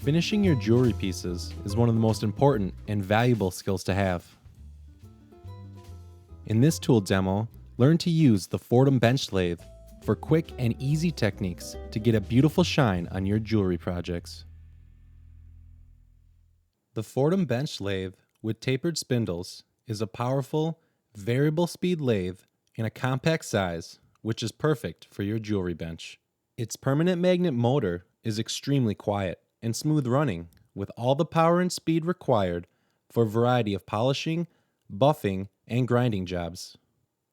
Finishing your jewelry pieces is one of the most important and valuable skills to have. In this tool demo, learn to use the Foredom Bench Lathe for quick and easy techniques to get a beautiful shine on your jewelry projects. The Foredom Bench Lathe with tapered spindles is a powerful, variable speed lathe in a compact size, which is perfect for your jewelry bench. Its permanent magnet motor is extremely quiet and smooth running, with all the power and speed required for a variety of polishing, buffing, and grinding jobs.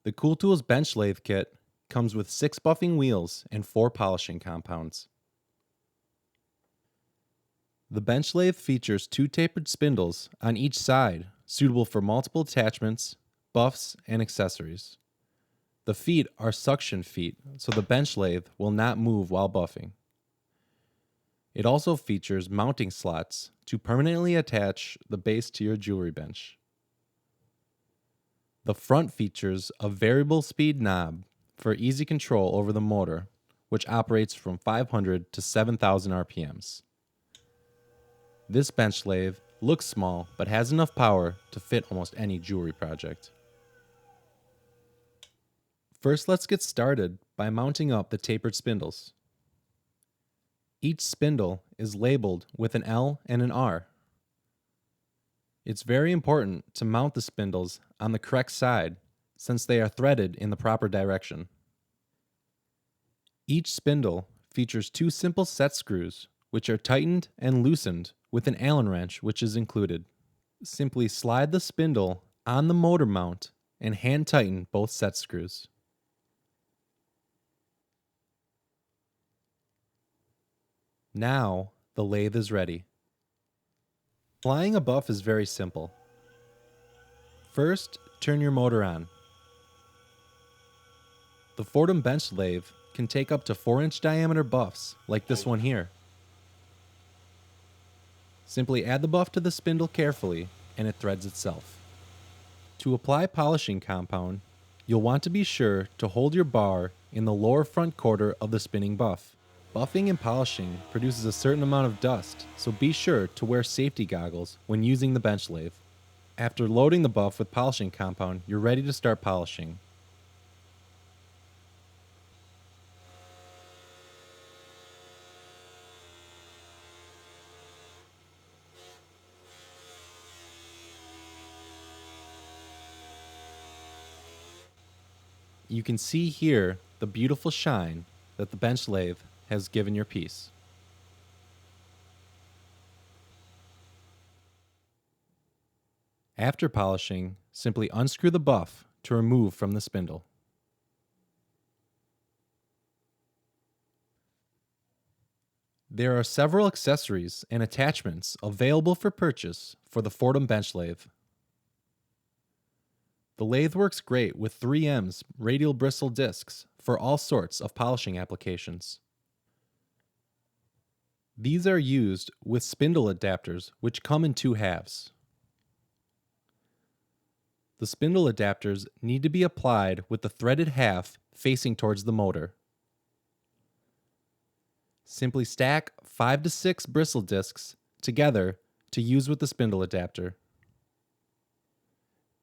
The Cool Tools Bench Lathe Kit comes with 6 buffing wheels and 4 polishing compounds. The bench lathe features 2 tapered spindles on each side, suitable for multiple attachments, buffs, and accessories. The feet are suction feet, so the bench lathe will not move while buffing. It also features mounting slots to permanently attach the base to your jewelry bench. The front features a variable speed knob for easy control over the motor, which operates from 500 to 7,000 RPMs. This bench lathe looks small but has enough power to fit almost any jewelry project. First, let's get started by mounting up the tapered spindles. Each spindle is labeled with an L and an R. It's very important to mount the spindles on the correct side since they are threaded in the proper direction. Each spindle features 2 simple set screws which are tightened and loosened with an Allen wrench which is included. Simply slide the spindle on the motor mount and hand tighten both set screws. Now the lathe is ready. Applying a buff is very simple. First, turn your motor on. The Foredom Bench Lathe can take up to 4-inch diameter buffs like this one here. Simply add the buff to the spindle carefully and it threads itself. To apply polishing compound, you'll want to be sure to hold your bar in the lower front quarter of the spinning buff. Buffing and polishing produces a certain amount of dust, so be sure to wear safety goggles when using the bench lathe. After loading the buff with polishing compound, you're ready to start polishing. You can see here the beautiful shine that the bench lathe has given your piece. After polishing, simply unscrew the buff to remove from the spindle. There are several accessories and attachments available for purchase for the Foredom Bench Lathe. The lathe works great with 3M's radial bristle discs for all sorts of polishing applications. These are used with spindle adapters which come in 2 halves. The spindle adapters need to be applied with the threaded half facing towards the motor. Simply stack 5 to 6 bristle discs together to use with the spindle adapter.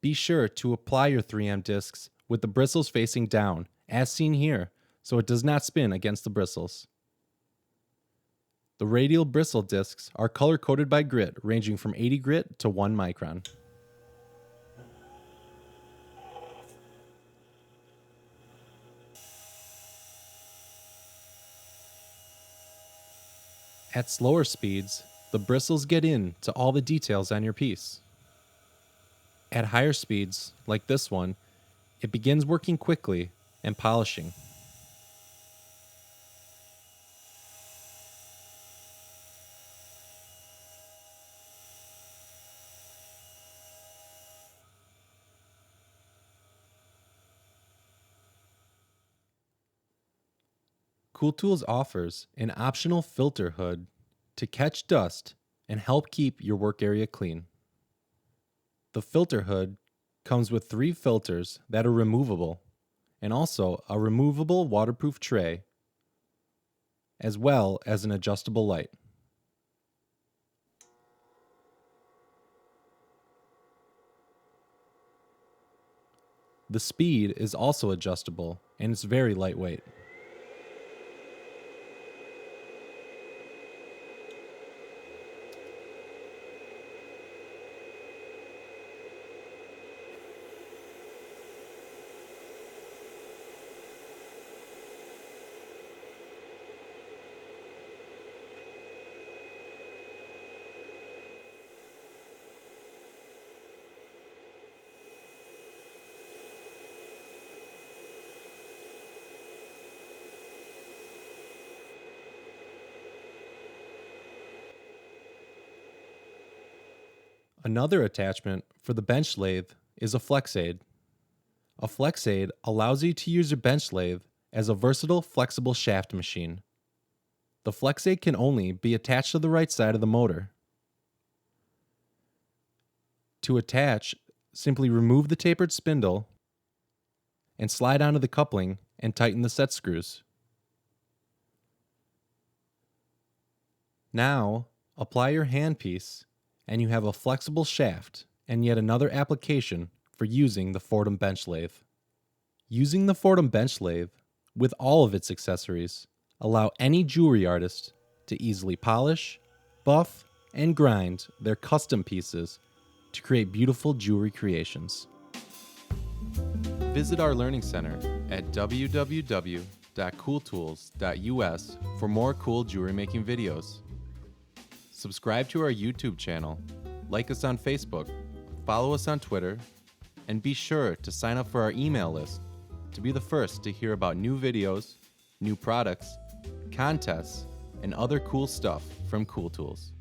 Be sure to apply your 3M discs with the bristles facing down, as seen here, so it does not spin against the bristles. The radial bristle discs are color-coded by grit, ranging from 80 grit to 1 micron. At slower speeds, the bristles get into all the details on your piece. At higher speeds, like this one, it begins working quickly and polishing. Cool Tools offers an optional filter hood to catch dust and help keep your work area clean. The filter hood comes with 3 filters that are removable and also a removable waterproof tray, as well as an adjustable light. The speed is also adjustable, and it's very lightweight. Another attachment for the bench lathe is a flex aid. A flex aid allows you to use your bench lathe as a versatile, flexible shaft machine. The flex aid can only be attached to the right side of the motor. To attach, simply remove the tapered spindle and slide onto the coupling and tighten the set screws. Now, apply your handpiece and you have a flexible shaft and yet another application for using the Foredom Bench Lathe. Using the Foredom Bench Lathe, with all of its accessories, allow any jewelry artist to easily polish, buff, and grind their custom pieces to create beautiful jewelry creations. Visit our Learning Center at www.cooltools.us for more cool jewelry making videos. Subscribe to our YouTube channel, like us on Facebook, follow us on Twitter, and be sure to sign up for our email list to be the first to hear about new videos, new products, contests, and other cool stuff from Cool Tools.